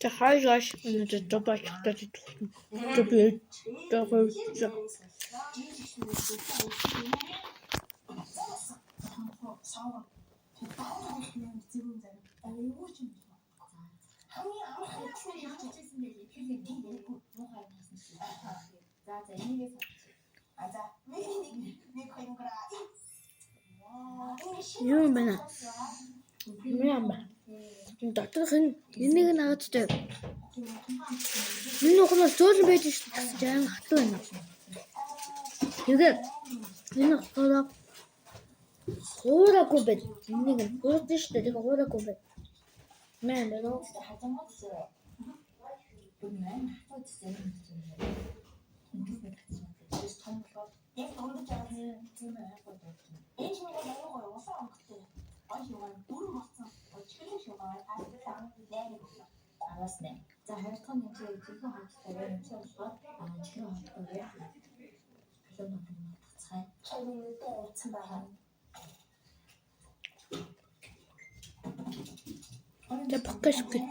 За хайгаш энэ добач татаж добби дагуу. Юу юм бэ? Доторх нь энийг наадаг. Энэ ухнаас зөөлөн байж шүү дээ. Жаан хатуу байна. Тэгээд энэ хуураагүй байд. Энийг хуурд шүү дээ. Тэгээд хуураагүй байд. Мэн бэлөө. За харилцаа нэмжээ зөвхөн хавцтай нэмжээ болохоор чихрийн хавцтай халуун нутгийн утгацгай чамд уулзсан байгаа. Тэ поккашгүй.